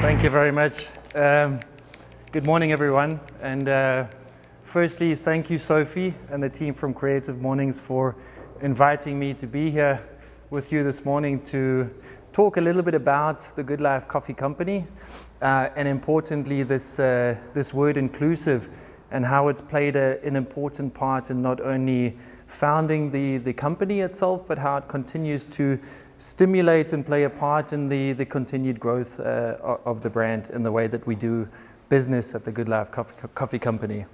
Thank you very much. Good morning, everyone. And firstly, thank you, Sophie, and the team from CreativeMornings for inviting me to be here with you this morning to talk a little bit about the Good Life Coffee Company, and importantly, this word inclusive and how it's played an important part in not only founding the company itself, but how it continues to stimulate and play a part in the continued growth of the brand in the way that we do business at the Good Life Coffee Company.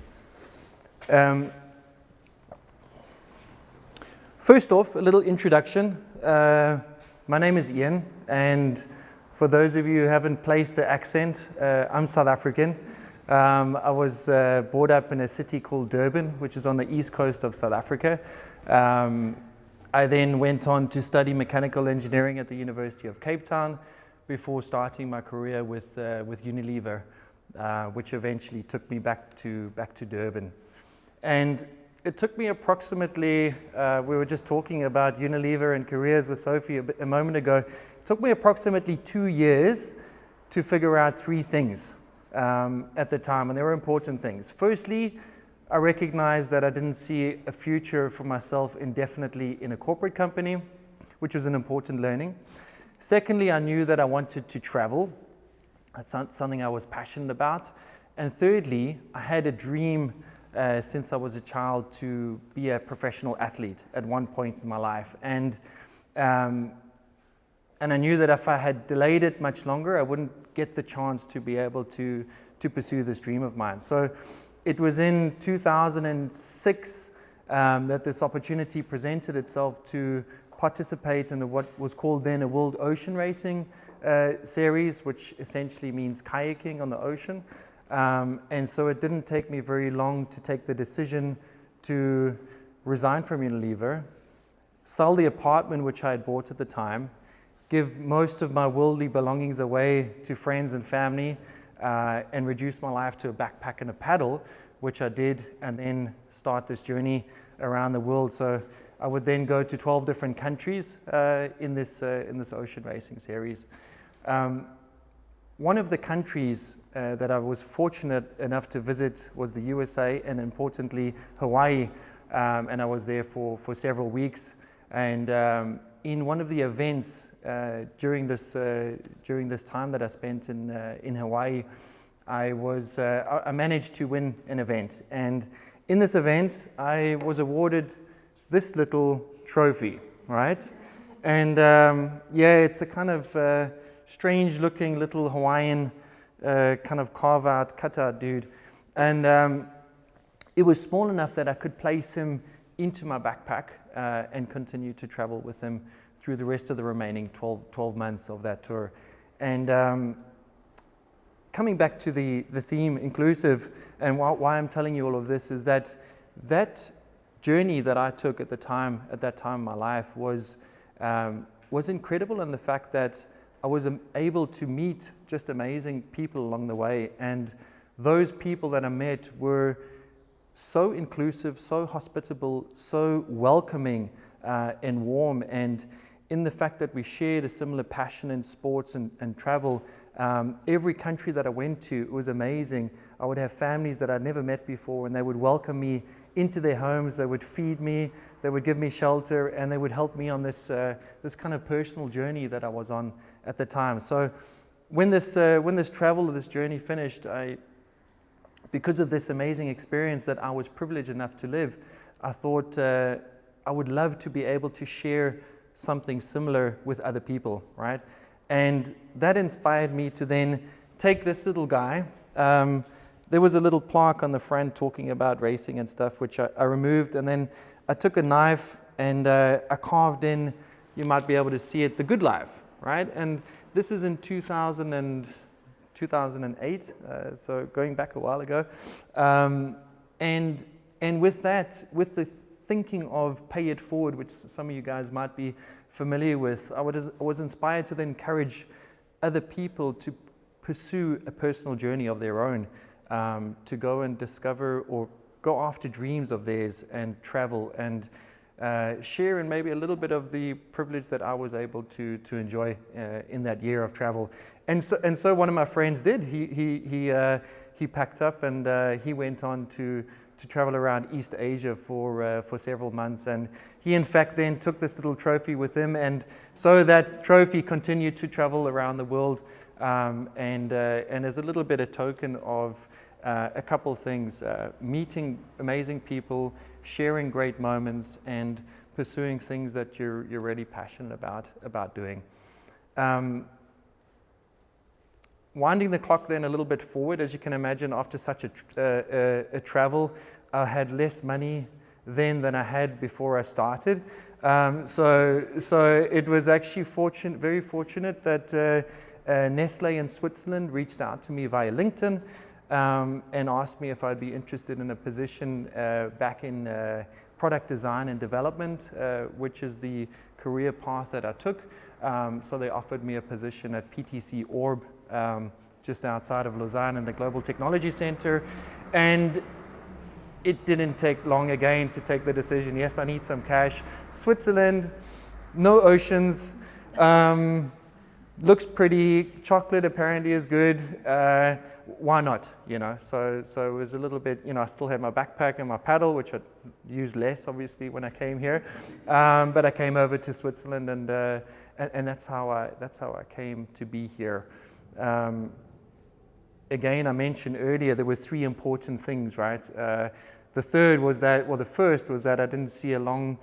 First off, a little introduction. My name is Ian, and for those of you who haven't placed the accent, I'm South African. I was brought up in a city called Durban, which is on the east coast of South Africa. I then went on to study mechanical engineering at the University of Cape Town before starting my career with Unilever, which eventually took me back to Durban. And it took me approximately, we were just talking about Unilever and careers with Sophie a moment ago, it took me approximately 2 years to figure out 3 things at the time, and they were important things. Firstly, I recognized that I didn't see a future for myself indefinitely in a corporate company, which was an important learning. Secondly, I knew that I wanted to travel. That's something I was passionate about. And thirdly, I had a dream since I was a child to be a professional athlete at one point in my life. And I knew that if I had delayed it much longer, I wouldn't get the chance to be able to pursue this dream of mine. So it was in 2006 that this opportunity presented itself to participate in what was called then a World Ocean Racing series, which essentially means kayaking on the ocean. And so it didn't take me very long to take the decision to resign from Unilever, sell the apartment which I had bought at the time, give most of my worldly belongings away to friends and family, and reduce my life to a backpack and a paddle, which I did, and then start this journey around the world. So I would then go to 12 different countries in this ocean racing series. One of the countries that I was fortunate enough to visit was the USA, and importantly Hawaii, and I was there for several weeks. And in one of the events during this time that I spent in Hawaii, I managed to win an event, and in this event I was awarded this little trophy, right? And it's a kind of strange looking little Hawaiian kind of carve out, cut out dude, and it was small enough that I could place him into my backpack and continue to travel with him through the rest of the remaining 12 months of that tour. And coming back to the theme inclusive, and why I'm telling you all of this is that journey that I took at that time in my life was incredible in the fact that I was able to meet just amazing people along the way, and those people that I met were so inclusive, so hospitable, so welcoming and warm, and in the fact that we shared a similar passion in sports and travel. Every country that I went to, it was amazing. I would have families that I'd never met before, and they would welcome me into their homes. They would feed me, they would give me shelter, and they would help me on this kind of personal journey that I was on at the time. So when this travel or this journey finished, because of this amazing experience that I was privileged enough to live, I thought I would love to be able to share something similar with other people, right? And that inspired me to then take this little guy. There was a little plaque on the front talking about racing and stuff, which I removed, and then I took a knife and I carved in, you might be able to see it, the Good Life, right? And this is in 2008, so going back a while ago. And with that, with the thinking of pay it forward, which some of you guys might be familiar with. I was inspired to then encourage other people to pursue a personal journey of their own, to go and discover or go after dreams of theirs and travel and share in maybe a little bit of the privilege that I was able to enjoy in that year of travel. And so one of my friends did. He packed up and he went on to travel around East Asia for several months. And he in fact then took this little trophy with him, and so that trophy continued to travel around the world. And as a little bit of token of a couple of things, meeting amazing people, sharing great moments, and pursuing things that you're really passionate about doing. Winding the clock then a little bit forward, as you can imagine, after such a travel, I had less money then than I had before I started. So it was actually very fortunate that Nestle in Switzerland reached out to me via LinkedIn and asked me if I'd be interested in a position back in product design and development, which is the career path that I took. So they offered me a position at PTC Orb, just outside of Lausanne in the Global Technology Center. And it didn't take long again to take the decision. Yes, I need some cash. Switzerland, no oceans, looks pretty. Chocolate apparently is good. Why not? So it was a little bit. I still had my backpack and my paddle, which I used less obviously when I came here. But I came over to Switzerland, and that's how I came to be here. Again, I mentioned earlier there were three important things, right? The first was that I didn't see a long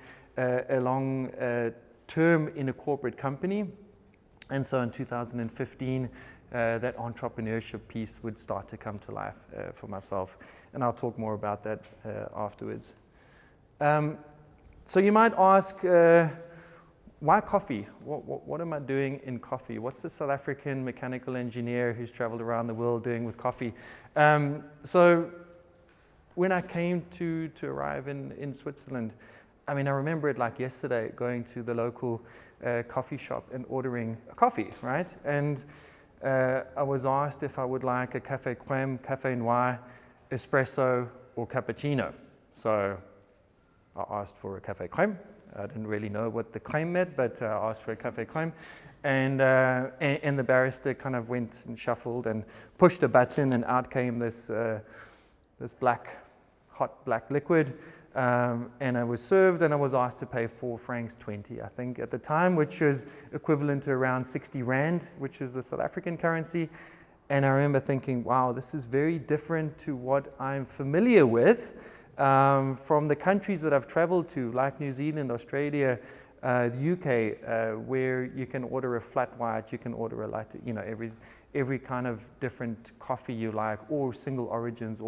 term in a corporate company, and so in 2015, that entrepreneurship piece would start to come to life for myself, and I'll talk more about that afterwards. So you might ask, why coffee? What am I doing in coffee? What's the South African mechanical engineer who's traveled around the world doing with coffee? So when I came to arrive in Switzerland, I remember it like yesterday, going to the local coffee shop and ordering a coffee, right? And I was asked if I would like a café crème, café noir, espresso, or cappuccino. So I asked for a café crème. I didn't really know what the crème meant, but I asked for a café crème. And the barista kind of went and shuffled and pushed a button, and out came this hot black liquid. And I was served, and I was asked to pay 4 francs 20, I think, at the time, which was equivalent to around 60 Rand, which is the South African currency. And I remember thinking, wow, this is very different to what I'm familiar with from the countries that I've traveled to, like New Zealand, Australia, the UK, where you can order a flat white, you can order a latte, every kind of different coffee you like, or single origins,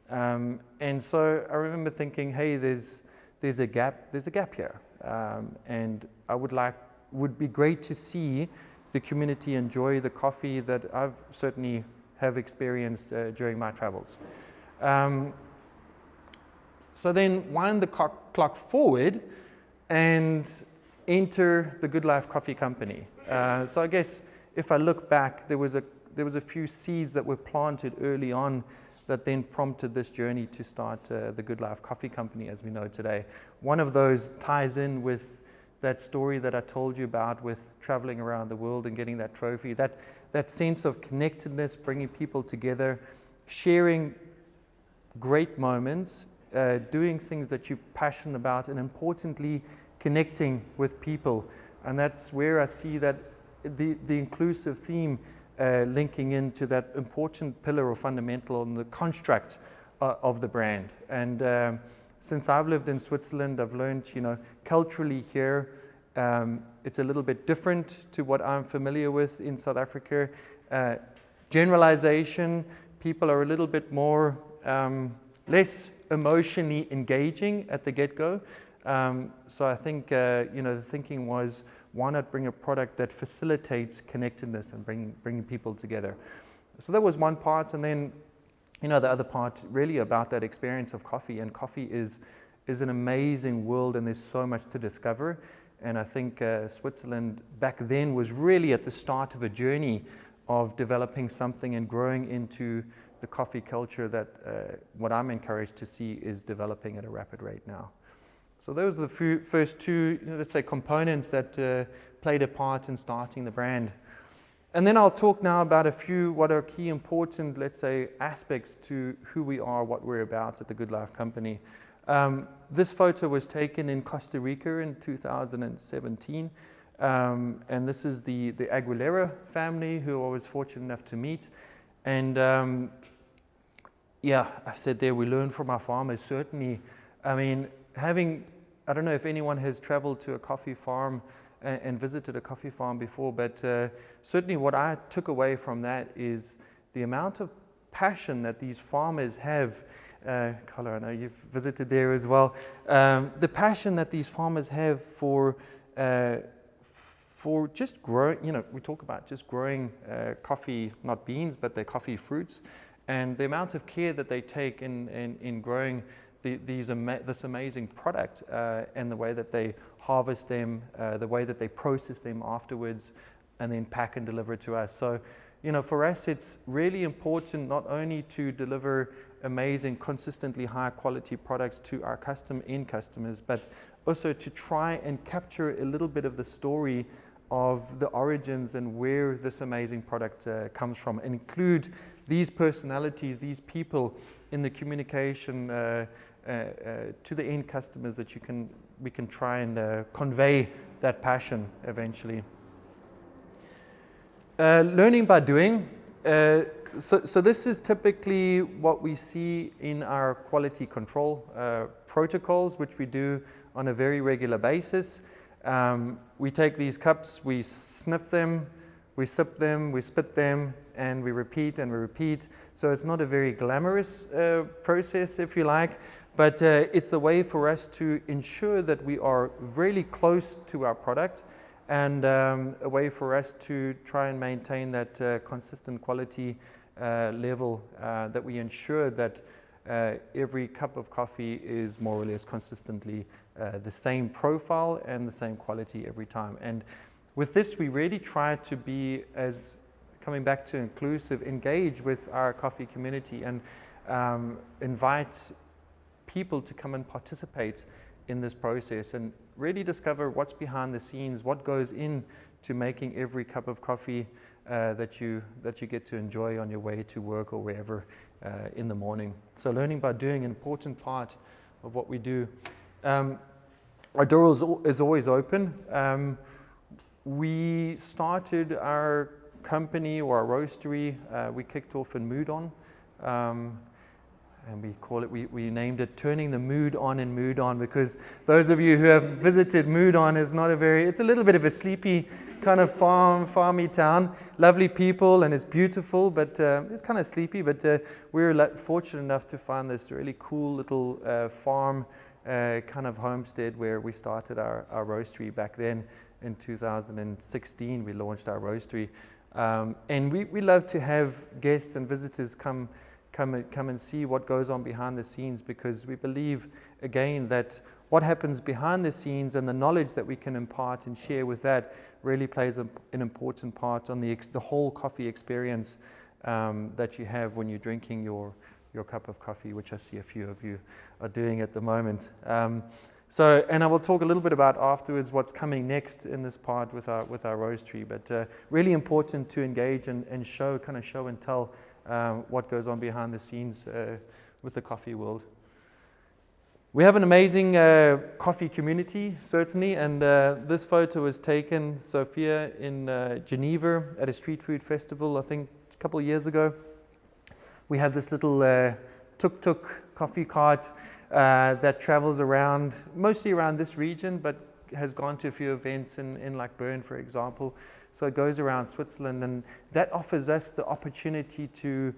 and so I remember thinking, hey, there's a gap here, and would be great to see the community enjoy the coffee that I've certainly have experienced during my travels. So then wind the clock forward and enter the Good Life Coffee Company. So I guess if I look back, there was a few seeds that were planted early on that then prompted this journey to start the Good Life Coffee Company as we know today. One of those ties in with that story that I told you about with traveling around the world and getting that trophy, that sense of connectedness, bringing people together, sharing great moments, doing things that you're passionate about, and importantly, connecting with people. And that's where I see that the inclusive theme linking into that important pillar or fundamental on the construct of the brand. And since I've lived in Switzerland, I've learned, culturally here, it's a little bit different to what I'm familiar with in South Africa. Generalization, people are a little bit more, less emotionally engaging at the get-go. So I think, the thinking was, why not bring a product that facilitates connectedness and bringing people together? So that was one part, and then, the other part really about that experience of coffee. And coffee is is an amazing world, and there's so much to discover. And I think Switzerland back then was really at the start of a journey of developing something and growing into the coffee culture that what I'm encouraged to see is developing at a rapid rate now. So those are the first two, let's say, components that played a part in starting the brand. And then I'll talk now about a few what are key important, let's say, aspects to who we are, what we're about at the Good Life Company. This photo was taken in Costa Rica in 2017. And this is the Aguilera family, who I was fortunate enough to meet. And yeah, I said there, we learn from our farmers, certainly. I mean, I don't know if anyone has traveled to a coffee farm and visited a coffee farm before, but certainly what I took away from that is the amount of passion that these farmers have. Carlo, I know you've visited there as well. The passion that these farmers have for just growing, we talk about just growing coffee, not beans, but their coffee fruits, and the amount of care that they take in growing this amazing product, and the way that they harvest them, the way that they process them afterwards, and then pack and deliver it to us. So, for us, it's really important not only to deliver amazing, consistently high quality products to our end customers, but also to try and capture a little bit of the story of the origins and where this amazing product comes from, and include these personalities, these people in the communication to the end customers, that we can try and convey that passion eventually. Learning by doing. So this is typically what we see in our quality control protocols, which we do on a very regular basis. We take these cups, we sniff them, we sip them, we spit them, and we repeat and we repeat. So it's not a very glamorous process, if you like, but it's a way for us to ensure that we are really close to our product, and a way for us to try and maintain that consistent quality level, that we ensure that every cup of coffee is more or less consistently the same profile and the same quality every time. And with this, we really try to be, as coming back to inclusive, engage with our coffee community, and invite people to come and participate in this process, and really discover what's behind the scenes, what goes into making every cup of coffee that you get to enjoy on your way to work or wherever in the morning. So learning by doing, an important part of what we do. Our door is always open. We started our company, or our roastery, we kicked off in Mood On. And we named it Turning the Mood On in Mood On, because those of you who have visited Mood On, it's a little bit of a sleepy kind of farmy town. Lovely people, and it's beautiful, but it's kind of sleepy. But we were fortunate enough to find this really cool little farm kind of homestead where we started our roastery back then. In 2016, we launched our roastery. And we love to have guests and visitors come and see what goes on behind the scenes, because we believe, again, that what happens behind the scenes and the knowledge that we can impart and share with that really plays an important part on the whole coffee experience that you have when you're drinking your cup of coffee, which I see a few of you are doing at the moment. And I will talk a little bit about afterwards what's coming next in this part with our roastery, but really important to engage and show and tell what goes on behind the scenes with the coffee world. We have an amazing coffee community, certainly, and this photo was taken, Sophia, in Geneva at a street food festival, I think a couple of years ago. We have this little tuk-tuk coffee cart that travels around, mostly around this region, but has gone to a few events in like Bern, for example. So it goes around Switzerland, and that offers us the opportunity to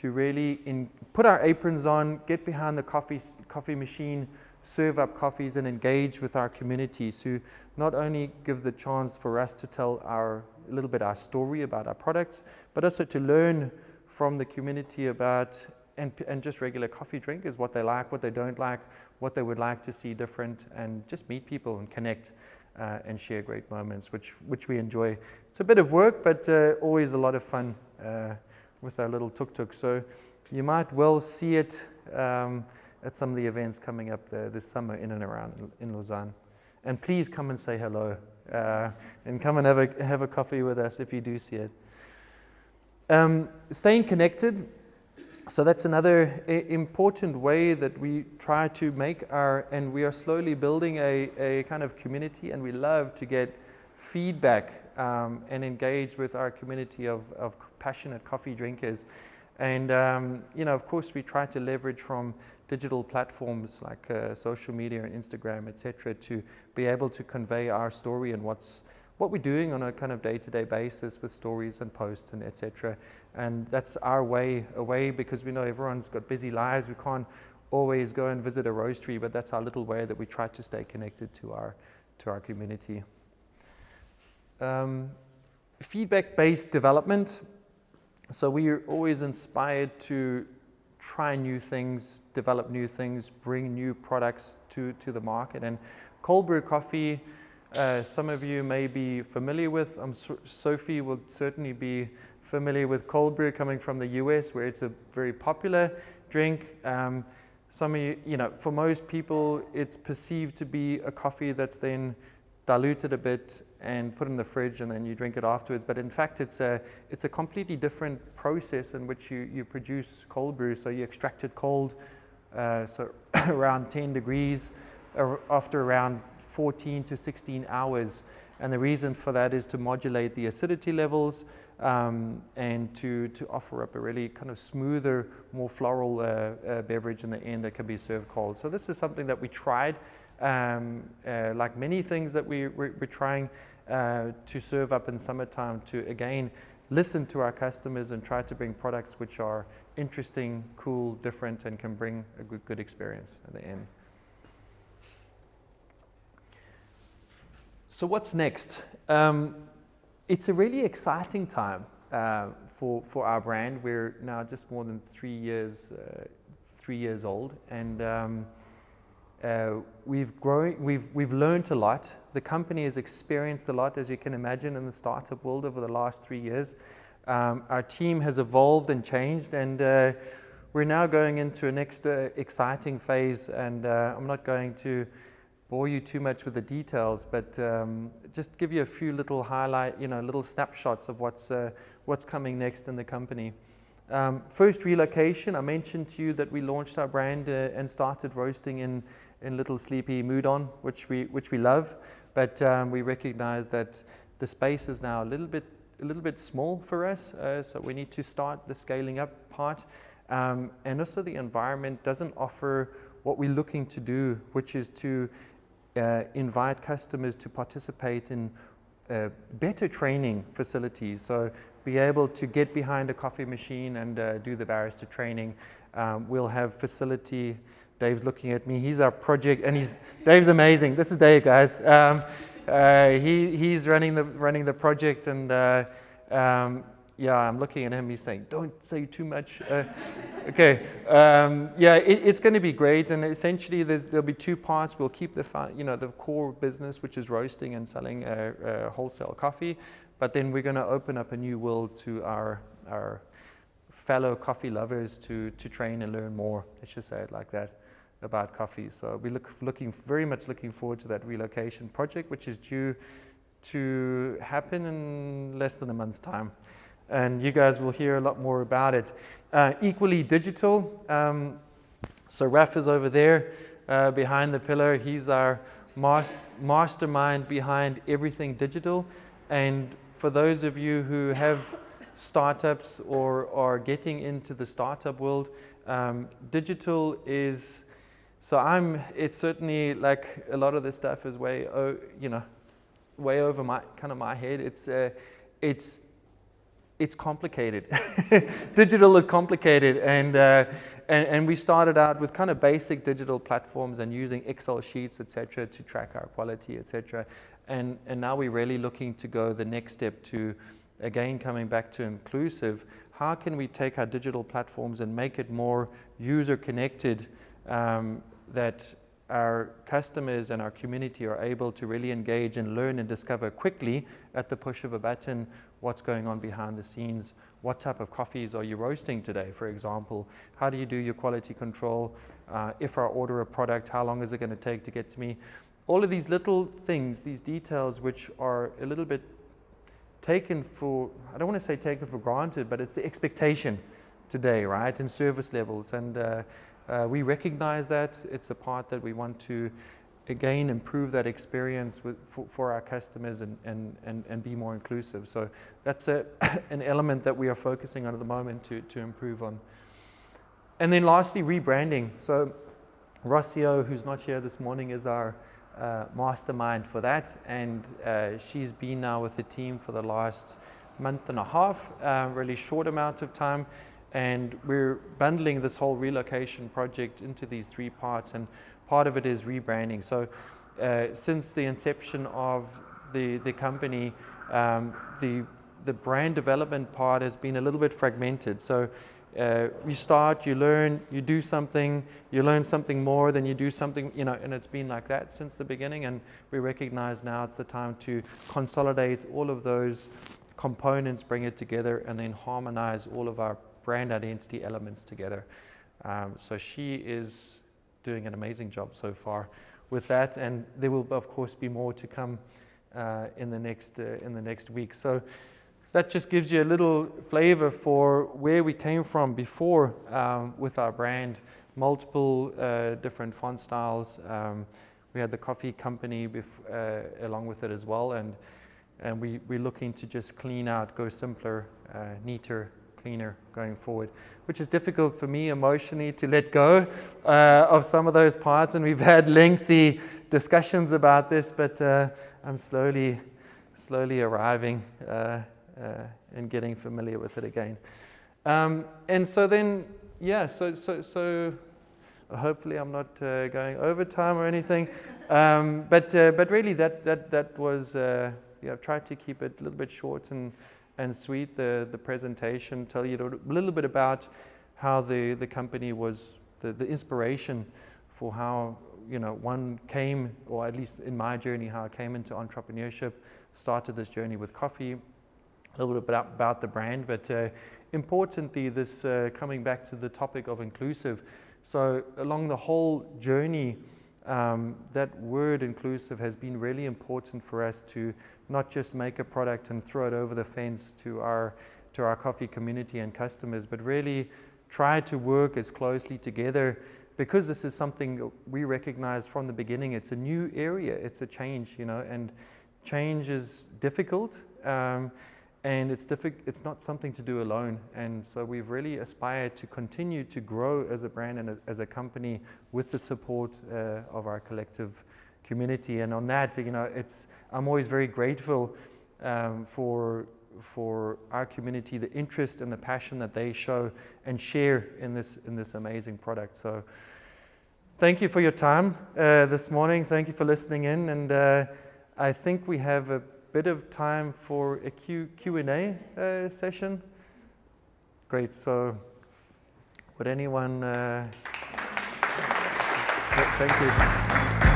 really put our aprons on, get behind the coffee machine, serve up coffees, and engage with our communities, who not only give the chance for us to tell a little bit our story about our products, but also to learn from the community about and just regular coffee drinkers, what they like, what they don't like, what they would like to see different, and just meet people and connect and share great moments, which we enjoy. It's a bit of work, but always a lot of fun with our little tuk-tuk. So you might well see it at some of the events coming up this summer in and around in Lausanne. And please come and say hello and come and have a coffee with us if you do see it. Staying connected. So that's another important way that we try to make and we are slowly building a kind of community, and we love to get feedback and engage with our community of passionate coffee drinkers. And, of course, we try to leverage from digital platforms like social media and Instagram, etc., to be able to convey our story and what we're doing on a kind of day-to-day basis with stories and posts and etc. And that's our way away, because we know everyone's got busy lives. We can't always go and visit a roastery, but that's our little way that we try to stay connected to our community. Feedback-based development. So we are always inspired to try new things, develop new things, bring new products to the market. And cold brew coffee, some of you may be familiar with. Sophie will certainly be familiar with cold brew coming from the US, where it's a very popular drink. Some of you, for most people, it's perceived to be a coffee that's then diluted a bit and put in the fridge, and then you drink it afterwards. But in fact, it's a completely different process in which you produce cold brew. So you extract it cold, so around 10 degrees, after around 14 to 16 hours. And the reason for that is to modulate the acidity levels and to offer up a really kind of smoother, more floral beverage in the end that can be served cold. So this is something that we tried, like many things that we're trying to serve up in summertime, to again listen to our customers and try to bring products which are interesting, cool, different, and can bring a good experience at the end. So what's next? It's a really exciting time for our brand. We're now just more than 3 years old, and we've learned a lot. The company has experienced a lot, as you can imagine, in the startup world over the last 3 years. Our team has evolved and changed, and we're now going into a next exciting phase. And I'm not going to bore you too much with the details, but just give you a few little little snapshots of what's coming next in the company. First, Relocation. I mentioned to you that we launched our brand and started roasting in Little Sleepy Moudon, which we love, but we recognize that the space is now a little bit small for us, so we need to start the scaling up part, and also the environment doesn't offer what we're looking to do, which is to invite customers to participate in better training facilities. So be able to get behind a coffee machine and do the barista training. We'll have facility. Dave's looking at me. He's our project, and Dave's amazing. This is Dave, guys. He's running the project, and I'm looking at him. He's saying, "Don't say too much." Okay. It's going to be great, and essentially there'll be two parts. We'll keep the core business, which is roasting and selling wholesale coffee, but then we're going to open up a new world to our fellow coffee lovers to train and learn more. Let's just say it like that, about coffee. So we very much looking forward to that Relocation project, which is due to happen in less than a month's time. And you guys will hear a lot more about it. Equally digital. So Raf is over there behind the pillar. He's our mastermind behind everything digital. And for those of you who have startups or are getting into the startup world, digital is, it's certainly, like, a lot of this stuff is way over my head. It's complicated. Digital is complicated, and we started out with kind of basic digital platforms and using Excel sheets, etc., to track our quality, etc. And now we're really looking to go the next step to, again, coming back to inclusive. How can we take our digital platforms and make it more user connected, that our customers and our community are able to really engage and learn and discover quickly at the push of a button what's going on behind the scenes. What type of coffees are you roasting today, for example? How do you do your quality control? If I order a product, how long is it going to take to get to me? All of these little things, these details, which are a little bit taken for, I don't want to say taken for granted, but it's the expectation today, right, in service levels. And we recognize that. It's a part that we want to, again, improve that experience for our customers and be more inclusive. So that's an element that we are focusing on at the moment to improve on. And then lastly, rebranding. So Rocio, who's not here this morning, is our mastermind for that, and she's been now with the team for the last month and a half, really short amount of time, and we're bundling this whole relocation project into these 3 parts, and part of it is rebranding. So since the inception of the company, the brand development part has been a little bit fragmented. So you start, you learn, you do something, you learn something more, then you do something, and it's been like that since the beginning, and we recognize now it's the time to consolidate all of those components, bring it together, and then harmonize all of our brand identity elements together. So she is doing an amazing job so far with that, and there will of course be more to come in the next week. So that just gives you a little flavor for where we came from before with our brand. Multiple different font styles. We had the coffee company along with it as well, and we're looking to just clean out, go simpler, neater, cleaner going forward, which is difficult for me emotionally to let go of some of those parts, and we've had lengthy discussions about this, but I'm slowly arriving and getting familiar with it again. And so then, yeah, so hopefully I'm not going overtime or anything, but really that was, I've tried to keep it a little bit short and sweet, the presentation, tell you a little bit about how the company was, the inspiration for how, one came, or at least in my journey, how I came into entrepreneurship, started this journey with coffee, a little bit about the brand, but importantly, this coming back to the topic of inclusive. So along the whole journey, that word inclusive has been really important for us to not just make a product and throw it over the fence to our coffee community and customers, but really try to work as closely together, because this is something we recognize from the beginning. It's a new area, it's a change, and change is difficult. And it's not something to do alone. And so we've really aspired to continue to grow as a brand and as a company with the support of our collective community. And on that, I'm always very grateful for our community, the interest and the passion that they show and share in this amazing product. So thank you for your time this morning. Thank you for listening in. And I think we have a bit of time for a Q&A session. Great. So would anyone... Thank you.